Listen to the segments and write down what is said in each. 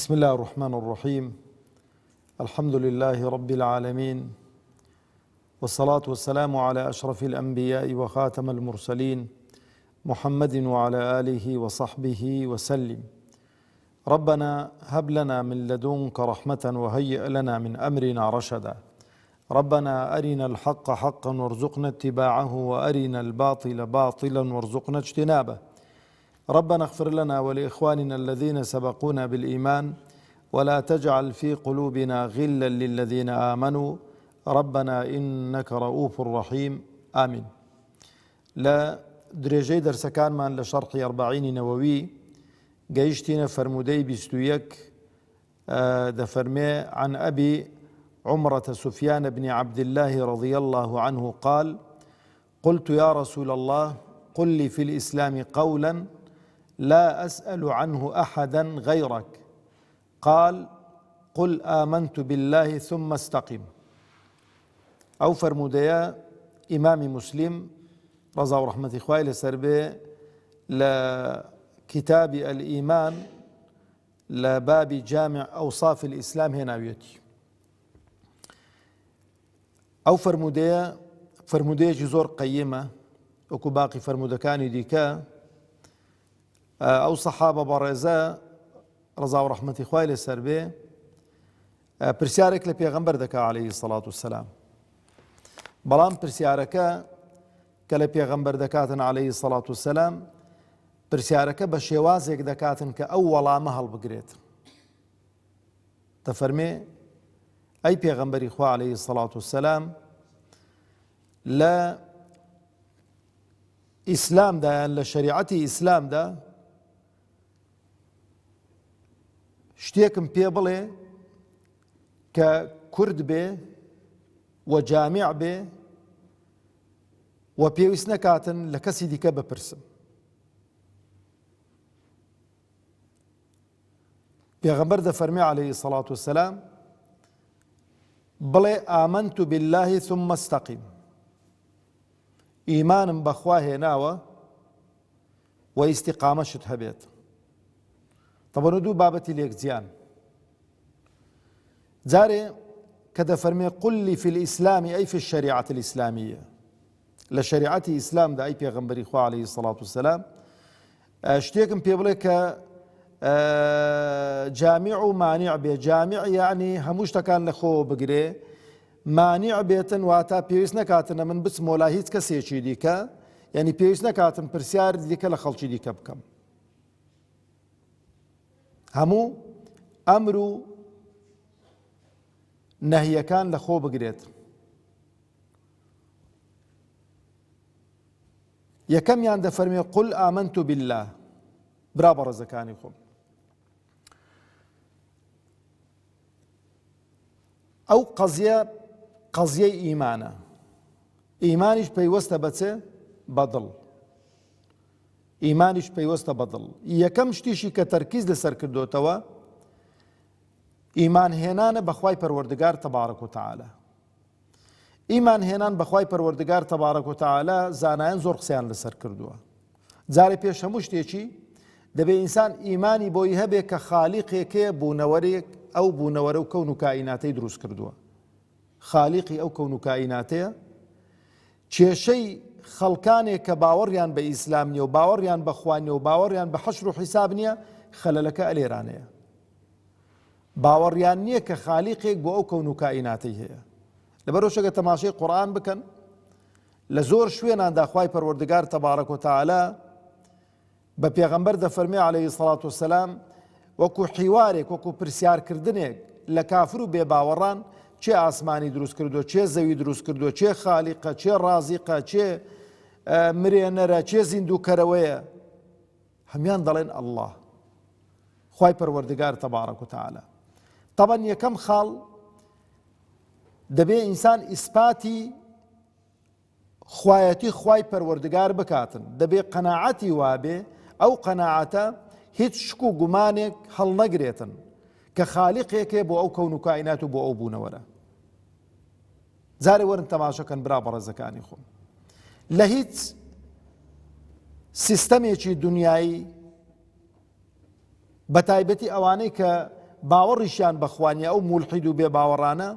بسم الله الرحمن الرحيم. الحمد لله رب العالمين، والصلاة والسلام على أشرف الأنبياء وخاتم المرسلين محمد وعلى آله وصحبه وسلم. ربنا هب لنا من لدنك رحمة وهيئ لنا من أمرنا رشدا. ربنا أرنا الحق حقا وارزقنا اتباعه، وأرنا الباطل باطلا وارزقنا اجتنابه. ربنا اغفر لنا ولإخواننا الذين سبقونا بالإيمان، ولا تجعل في قلوبنا غلا للذين آمنوا ربنا إنك رؤوف رحيم. آمين. لا درجي درس كان من لشرح 40 نووي جيشتنا فرمودي بستويك دفرمي عن أبي عمرة سفيان بن عبد الله رضي الله عنه قال: قلت يا رسول الله قل لي في الإسلام قولا لا أسأل عنه أحدا غيرك. قال: قل آمنت بالله ثم استقم. أو فرموديا إمام مسلم رضا ورحمة إخوائي لسربي لكتاب الإيمان لباب جامع أوصاف الإسلام هنا بيتي. أو فرموديا جزور قيمة وكو باقي فرمودكاني ديكا أو صحابة برزا رضا ورحمة إخوائي لسربي پرسیارێک لە پێغەمبەر دەکا عليه الصلاة والسلام. بەڵام پرسیارەکە کە لە پێغەمبەر دەکاتن عليه الصلاة والسلام پرسیارەکە بە شێوازێک دەکاتن کە ئەو وەڵامە هەڵبگرێت. دەفەرمێ ئەی پێغەمبەری خوا عليه الصلاة والسلام لە ئیسلامدا یان لە شەریعەتی ئیسلامدا شتێکم پێ بڵێ کە کورد بێ و جامع بێ و پێویست نەکاتن لە کەسی دیکە بپرسم. پێغەمبەر دەفەرمێ عليه الصلاة والسلام بڵێ ئامەنت بالله ثم استقم. ئیمانم بەخوا هێناوە و ئیستیقامەشت هەبێت. طبعا دوو بابەتی لێکجیان. جارێ کە دەفەرمێ قل لي في الإسلام أي في الشريعة الإسلامية، لە شریعەتی ئیسلامدا ئەی پێغەمبەری خوا عليه الصلاة والسلام شتێکم پێ بڵێ کە جامع و مانع بێ. جامع یعنی هەموو شتەکان لە خۆ بگرێ، مانع بێتن واتە پێویست نەکاتنە من بچم وەلا هیچ کەسێکی دیکە، یعنی پێویست نەکاتن پرسیار دیکە لە خەڵکی دیکە بکەم. هەموو ئەمر و نەهیەکان لە خۆ بگرێت. یەکەمیان دەفەرمێ قل آمنت بالله. برا بەڕێزەکانی خۆم، ئەو قەزیەی ئیمانە. ئیمانیش پەیوەستە بەچێ؟ بەدڵ. ئیمانیش پەیوەستە بەدڵ. یەکەم شتیشی کە تەرکیز لەسەر کردوتەوە ئیمان هێنانە بەخوای پەروەردگار تەبارەک و تەعالە. ئیمان هێنان بەخوای پەروەردگار تەبارەک و تەعالە زانایان زۆر قسەیان لەسەر کردووە. جارێ پێش هەموو شتێکی دەبێ ئینسان ئیمانی بۆی هەبێ کە خالیقێکێ بوونەوەرێک ئەو بوونەوەرە و کەون و کائیناتەی دروست کردووە. خالیقی ئەو کەون و کائیناتەیە، کێشەی خەڵکانێک کە باوەڕیان بە ئیسلام نییە و باوەڕیان بە خوا نییە و باوەڕیان بە حەشر و حیساب نییە، خەلەلەکە ئەلێرانەیە. باوەڕیان نییە کە خالیقێک بۆ ئەو کەون و کائیناتەی هەیە. لەبەرەوە شەگە تەماشای قورئان بکەن، لە زۆر شوێناندا خوای پەروەردگار تەبارەک و تەعالە بە پێغەمبەر دەفەرمێ عليه الصلاة والسلام وەکو حیوارێک، وەکو پرسیارکردنێک لە کافر و بێباوەڕان چێ ئاسمانی دروست کردووە، چێ زەوی دروست کردووە، چێ خالیقە، چێ رازیقە، چێ مرێنەرە، چێ زیندووکەرەوەیە، هەمیان دەڵێن ئەڵڵاه، خوای پەروەردگار تەبارەک و تەعالە. طبعا یەکەم خاڵ دەبێ ئینسان ئیسپاتی خوایەتی خوای پەروەردگار بکاتن. دەبێ قەناعەتی وابێ ئەو قەناعەتە هیچ شک و گومانێک هەڵ نەگرێتن کە خالیقێکێ بۆ ئەو کەون و کائینات و بۆ ئەو بوونەوەرە. جارێ وەرن تەماشەکەن برا بەڕێزەکانی خۆم، لە هیچ سیستەمێکی دنیایی بەتایبەتی ئەوانەی کە باوەڕیشیان بەخوانیە ئەو مولحید و بێ باوەڕانە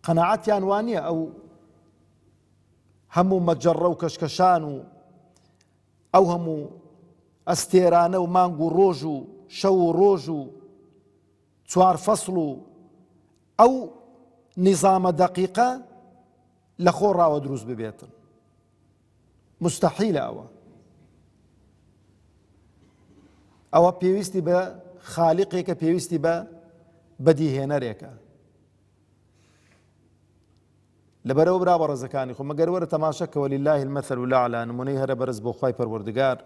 قەناعەتیان وانییە ئەو هەموو مەجەڕە و کەشکەشان و ئەو هەموو ئەستێرانە و مانگ و ڕۆژ و شەو و ڕۆژ و چوار فەسڵ و ئەو نظامە دەقیقە لە خۆڕاوە دروست ببێتن. مستەحیلە ئەوە پێویستی بە خالیقێکە، پێویستی بە بەدیهێنەرێکە. لەبەرەوە برا بەڕێزەکانی خۆ مەگەر وەرە تەماشەکەوە لله المەثل الأعلى نمونەی هەرە بەرز بۆ خوای پەروەردگار.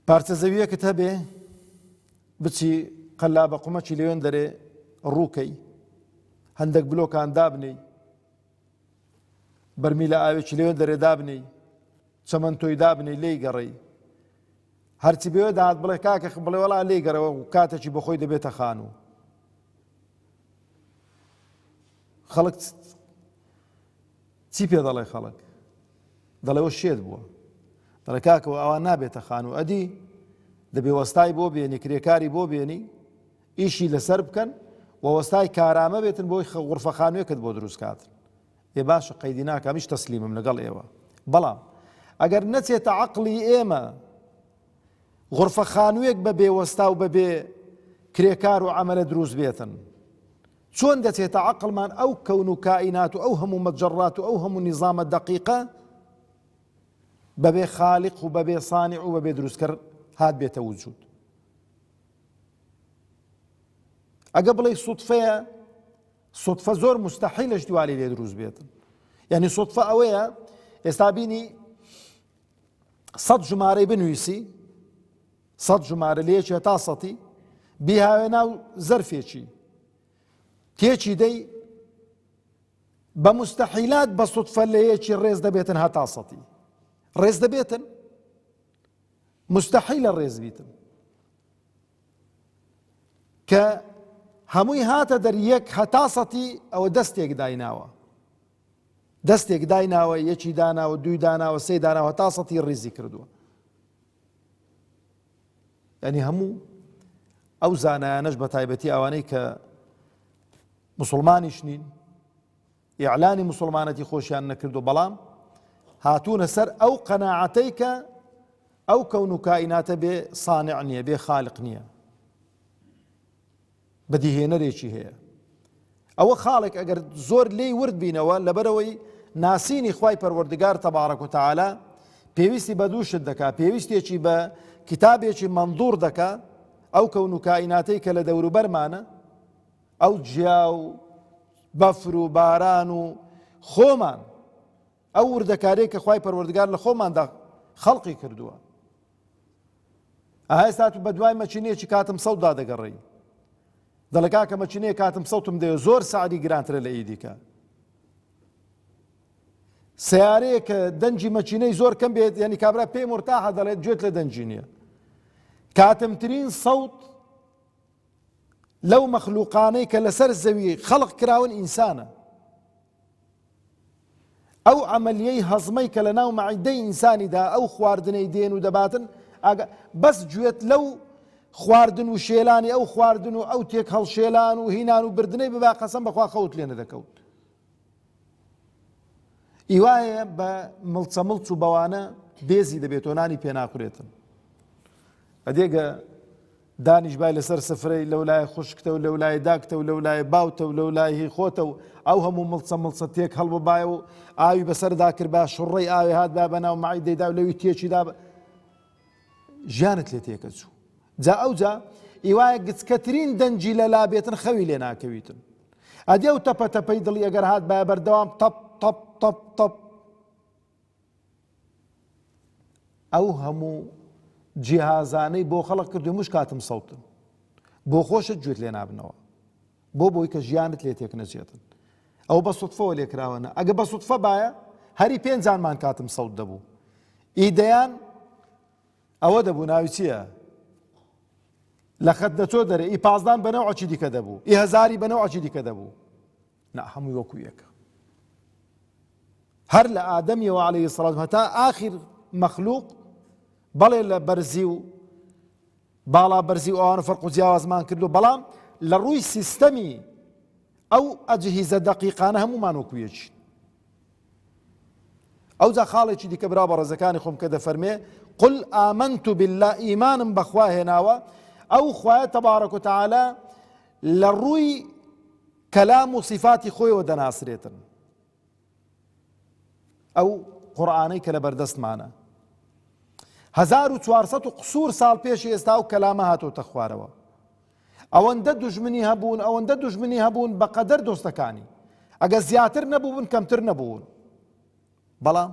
پارچە زەویەکت هەبێ بچی قەلابە قومەکی لەوێن دەرێ ڕووکەی هەندێک بلۆکان دابنی بەرمیلە ئاوێکی لەوێن دەرێ دابنی چەمەندتۆی دابنی لێی گەڕی هەرچی بێوێ داهات بڵێ کاکە بڵێ وەڵا لێی گەڕەوە و کاتێکی بۆ خۆی دەبێتە خان و خەڵک چی پێ دەڵێ؟ خەڵک دەڵێەوە شێت بووە، دەڵێ کاکەوە ئەوان نابێتە خان و ئەدی دەبێ وەستای بۆ بێنی کرێکاری بۆ بێنی ئیشی لەسەر بکەن و وەستای کارامە بێتن بۆی غورفە خانوویەکت بۆ دروست کاتن. ێ باشە قەیدی ناکەم هیچ تەسلیمم لەگەڵ ئێوە، بەڵام ئەگەر نەچێتە عەقڵی ئێمە غورفە خانوویەک بە بێوەستا و بەبێ کرێکار و عەمەلە دروست بێتن، چۆن دەچێتە عەقڵمان ئەو کەون و کائینات و ئەو هەموو مەجەڕات و ئەو هەموو نیزامە دەقیقە بەبێ خالیق و بەبێ صانع و بەبێ دروستکەر هات بێتە وجود؟ ئەگە بڵێ سوتفەیە، سوتفە زۆر مستەحیلە شتیوالی لێ دروست بێتن. یعنی سوتفە ئەوەیە ئێستا بینی 100 ژمارەی بنوویسی، 100 ژمارە لەیەکێ تا 100 بیهاوێ ناو زەرفێکی تێکی دەی بە مستەحیلات بە سوتفە لە یەکی ڕێز دەبێتن هەتا 100 ڕێز دەبێتن، مستەحیلە ڕێز بیتن کە هەمووی هاتە دەر یەک هەتا 100 ئەوە دەستێک دایناوە، دەستێک دایناوە، یەکی داناوە، دووی داناوە، سێی داناوە، هەتا 100 ڕێزی کردووە. یعنی هەموو ئەو زانایانەش بە تایبەتی ئەوانەی کە مسلمانیش نین، ئیعلانی مسلمانەتی خۆشیان نەکردو، بەڵام هاتوونە سەر ئەو قەناعەتەی کە ئەو کەون و کائیناتە بێ صانع نییە، بێ خالق نییە، بەدیهێنەرێکی هەیە. ئەوە خاڵێک ئەگەر زۆر لێی ورد بینەوە لەبەرەوەی ناسینی خوای پەروەردگار تەبارەک و تەعالا پێویستی بە دوو شت دەکا، پێویستێکی بە کتابێکی مەندوور دەکا ئەو کەون و کائیناتەی کە لە دەوروبەرمانە، ئەو جیا و بەفر و باران و خۆمان، ئەو وردەکارەیە کە خوای پەروەردگار لە خۆماندا خەڵقی کردووە. ئێستا تو بە دوای مەچینەیەکی کاتم سەوت دادەگەڕێی، دەڵێ کاکە مەچینەیە کاتم سەوتم دەوێت زۆر سعری گرانترە لە ئیدیکە. سیارەیە کە دەنجی مەچینەی زۆر کەم بێت، یعنی کابرا پێی مرتاحە، دەڵێت گوێت لە دەنجی نییە. کاتمترین سەوت لەو مەخلوقانەی کە لەسەر زەوی خەڵق کراون ئینسانە. ئەو عەمەلیەی هەزمەی کە لە ناو مەعیدەی ئینسانیدا ئەو خواردنەی دێن و دەباتن، بەس گوێت لەو خواردن و شێلانی ئەو خواردن و ئەو تێک هەڵشێلان و هینان و بردنەی ببا قەسەم بەخوا خەوت لێ نەدەکەوت. ئیوایە بە مڵچە مڵچ و بەوانە بێزی دەبێتەوە، نانی پێ ناخورێتن. ئەدێگە دانیشبای لەسەر سفرەی لەولای خوشکتە و لەولای داکتە و لەولای باوتە و لەولای هی خۆتە و ئەو هەموو مڵچە مڵچە تێک هەڵببایە و ئاوی بەسەردا کرد با شوڕەی ئاوی هات با بەناو مەعیدەیدا و لەوی تێکیدا ژیانت لێ تێکە چوو. جا ئەوجا ئیوایە گچکەترین دەنجی لەلا بێتن خەوی لێ ناکەویتن. ئەدێ و تەپە تەپەی دڵی ئەگەر هات با بەردەوام تەپ تەپ تەپ تەپ ئەو هەموو جیهازانەی بۆ خەڵق کردو مش کاتم سەوتن، بۆ خۆشت گوێت لێ نابنەوە، بۆی کە ژیانت لێ تێک نەچێتن. ئەو بە سوتفەوە لێکراوەنە. ئەگە بە سوتفە باە هەری 5 جانمان کاتم سەوت دەبوو. ئیدەیان ئەوە دەبوو، ناوی چییە؟ لە خەت دەچۆ دەرێ، ئی 15 بەنەوعی دیکە دەبوو، ئی 1000 بەنەوعی دیکە دەبوو. نا هەمووی وەکو یەکە. هەر لە ئادەمیەوە عەلەیهی السەڵات هەتا ئاخر مەخلوق بەڵێ لە بەرزی و باڵا بەرزی ئەوانە فەرق و جیاوازمان کردو، بەڵام لە ڕووی سیستەمی ئەو ئەجهیزە دەقیقانە هەمومان وەکوویەکی. ئەوجا خاڵێکی دیکە برا بە ڕێزەکانی خۆم کە دەفەرمێ قل ئامەنت بالله، ئیمانم بەخوا هێناوە. ئەو خوایە تەبارەک و تەعالە لە ڕووی کەلام و صفاتی خۆیەوە دەناسرێتن. ئەو قورئانەی کە لە بەردەستمانە 1400 قسوور ساڵ پێشی ئێستا و کەلامە هاتۆتە خوارەوە. ئەوەندە دوژمنی هەبوون، ئەوەندە دوژمنی هەبوون بەقەدەر دۆستەکانی، ئەگە زیاتر نەبوون کەمتر نەبوون. بەڵام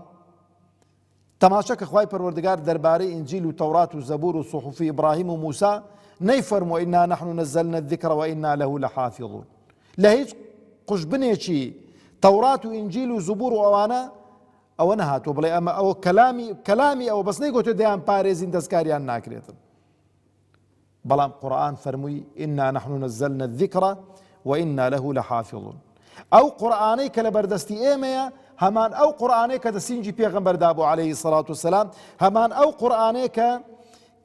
تەماشا کە خوای پەروەردگار دەربارەی ئینجیل و تەورات و زەبور و صحوفی ئیبراهیم و موسا نەیفەرمووە ئینا نەحن نەزەلنا الذیکر وئینا لەه لەحافظون. لە هیچ قوشبنێکی تەورات و ئینجیل و زبور و ئەوانە ئەوە نەهاتوە بڵێ ئەمە ئەوە کەلامی ئەوە بەس نەیگوتێ دەیان پارێزین دەستکاریان ناکرێتن. بەڵام قورئان فەرمووی ئینا نەحن نەزەلنا الذیکر وئینا لەه لەحافظون. ئەو قورئانەی کە لە بەردەستی ئێمەیە هەمان ئەو قورئانەیە کە دەسینجی پێغەمبەردا بوو عەلەیهی السەڵات وەسەلام، هەمان ئەو قورئانەیە کە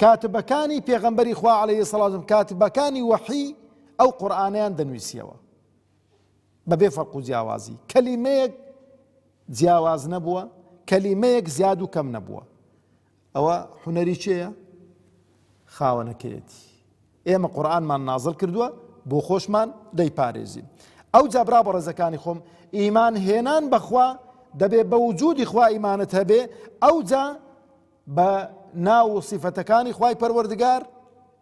کاتبەکانی پێغەمبەری خوا عەلەیهی السەڵات وەسەلام کاتبەکانی وەحی ئەو قورئانەیان دەنووسیەوە بەبێ فەرق و جیاوازی. کەلیمەیەک جیاواز نەبووە، کەلیمەیەک زیاد و کەم نەبووە. ئەوە حونەری چێیە؟ خاوەنەکەیەتی. ئێمە قورئانمان نازڵ کردووە بۆ خۆشمان دەیپارێزین. ئەو جا برا بە ڕێزەکانی خۆم، ئیمان هێنان بەخوا دەبێ بە وجودی خوا ئیمانت هەبێ، ئەو جا بە ناو و صیفەتەکانی خوای پەروەردگار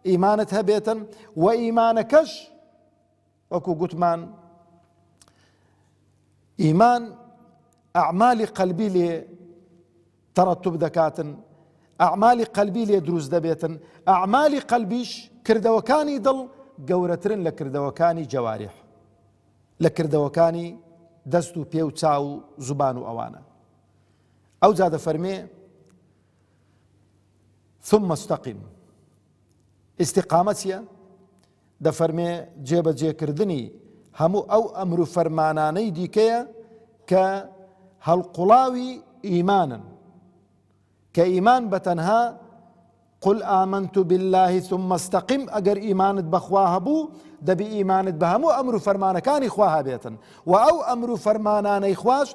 ئیمانت هەبێتن. و ئیمانەکەش وەکو گوتمان ئیمان ئەعمالی قەلبی لێ تەرەتوب دەکاتن، ئەعمالی قەلبی لێ دروست دەبێتن. ئەعمالی قەلبیش کردەوەکانی دڵ گەورەترن لە کردەوەکانی جەوارح، لە کردەوەکانی دەست و پێ و چاو و زوبان و ئەوانە. ئەو جا دەفەرمێ ثم استقم. ئیستیقامە چییە؟ دەفەرمێ جێبەجێکردنی هەموو ئەو ئەمر و فەرمانانەی دیکەیە کە هەڵقوڵاوی ئیمانن، کە ئیمان بەتەنها قل آمنت بالله ثم استقم، ئەگەر ئیمانت بەخوا هەبوو دەبی ئیمانت بە هەموو ئەمر و فەرمانەکانی خوا هەبێتن. و ئەو ئەمر و فەرمانانەی خوش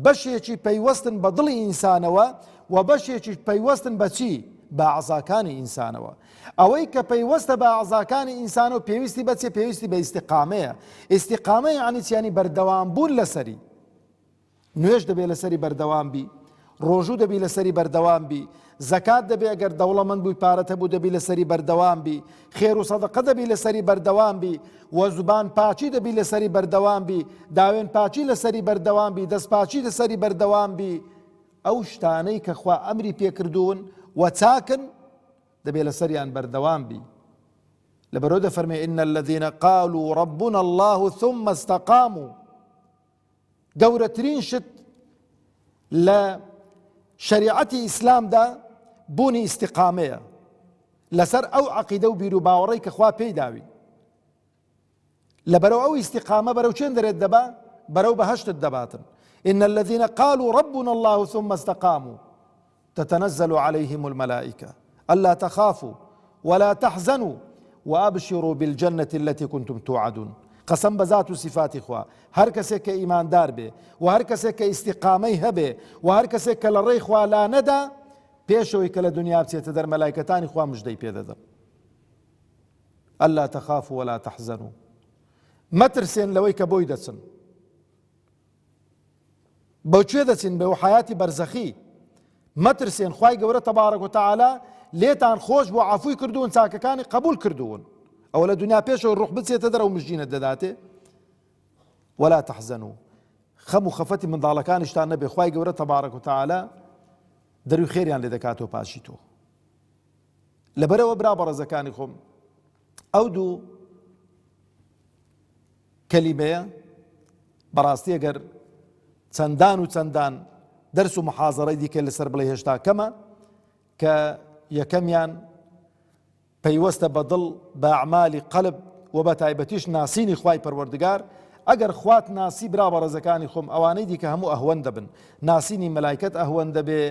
بەشێکی پەیوەستن بە دڵی ئینسانەوە و بەشێکی پەیوەستن بە چی؟ بە عەزاکانی ئینسانەوە. ئەوەی کە پەیوەستە بە عەزاکانی ئینسانەوە پێویستی بەچێ؟ پێویستی بە ئیستیقامەیە. ئیستیقامە یعنی چیانی بەردەوام بوون لەسەری. نوێژ دەبێت لەسەری بەردەوام بی، ڕۆژوو دەبی لەسەری بەردەوام بی، زەکات دەبێ ئەگەر دەوڵەمەند بووی پارەت هەبوو دەبی لەسەری بەردەوام بی، خێر و سەدەقە دەبی لەسەری بەردەوام بی، و زوبان پاچی دەبی لەسەری بەردەوام بی، داوێن پاچی لەسەری بەردەوام بی، دەست پاچی لەسەری بەردەوام بی. ئەو شتانەی کە خوا ئەمری پێکردوون و چاکن دەبێ لەسەریان بەردەوام بی. لەبەرەوە دەفەرمێ ئین الذین قالوا ربنا الله ثم استقاموا. گەورەترین شت لە شریعەتی ئیسلامدا بوونی ئیستیقامەیە لەسەر ئەو عەقیدە و بیر و باوەڕەی کە خوا پێی داوی. لەبەرەوە ئەو ئیستیقامە بەرەو چێن دەرێت دەبا؟ بەرەو بەهەشتت دەباتن. إن الذين قالوا ربنا الله ثم استقاموا تتنزل عليهم الملائكة ألا تخافوا ولا تحزنوا وأبشروا بالجنة التي كنتم توعدون. قسم بذات صفات خوا، هر کسی که ایماندار بێ و هر کسی که استیقامەی هەبێ و هر کسی که لە ڕێی خوا لا نەدا، پێشەوەی کە لە دنیا بچێتە دەر مەلایکەتانی خوا مژدەی پێدەدەن. ألا تخافوا ولا تحزنوا. مەترسێن لەوەی کە بۆی دەچن. بەوکوێ دەچین؟ بەو حیاتی بەرزەخی. مەترسێن، خوای گەورە تەبارەک و تەعالا لێتان خۆش بۆ عەفوی کردوون، چاکەکانی قبول کردوون. ئەوە لە دنیا پێشەوە ڕوح بچێتە دەرەوە مژدینت دەداتێ. ولا تحزنوا. خەم و خەفەتی منداڵەکانیشتان نەبێ، خوای گەورە تەبارەک و تەعالا دەروی خێریان لێ دەکاتەوە پاشی تۆ. لەبەرەوە برا بەڕێزەکانی خۆم، ئەو دوو کەلیمەیە بەڕاستی ئەگەر چەندان و چەندان دەرس و محازەڕەی دیکە لەسەر بڵێ هێشتا کەمە، کە یەکەمیان پەیوەستە بە دڵ بە ئەعمالی قەلب و بە تایبەتیش ناسینی خوای پەروەردگار، ئەگەر خوات ناسی برا بە ڕێزەکانی خۆم ئەوانەی دیکە هەموو ئەهوەن دەبن، ناسینی مەلایکەت ئەهوەن دەبێ،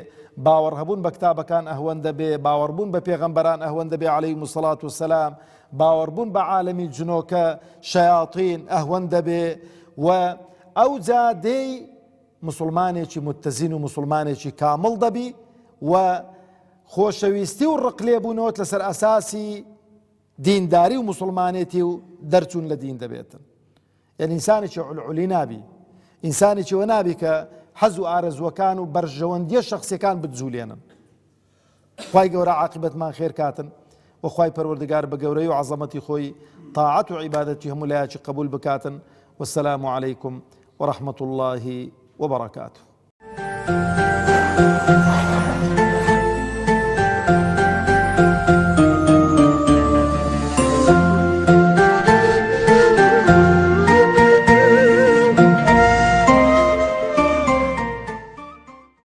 باوەڕ هەبوون بە کتابەکان ئەهوەن دەبێ، باوەڕبوون بە پێغەمبەران ئەهوەن دەبێ عەلەیهیمو سەڵات وسەلام، باوەڕبوون بە عالەمی جنۆکە شەیاطین ئەهوەن دەبێ و ئەو جا دێی مسلمانێکی متزین و مسلمانێکی کامڵ دەبی و خۆشەویستی و ڕقلێبوونەوەت لەسەر ئەساسی دینداری و مسلمانێتی و دەرچوون لە دین دەبێتن. یعنی ئینسانێکی عولعولی نابی، ئینسانێکی وە نابی کە حەز و ئارەزوەکان و بەرژەوەندیە شەخسیەکان بتجوولێنن. خوای گەورە عاقبەتمان خێر کاتن و خوای پەروەردگار بە گەورەی و عەزەمەتی خۆی تاعەت و عیبادەتی هەموو لایەکی قبول بکاتن. والسلام عليكم ورحمة الله وبركاته.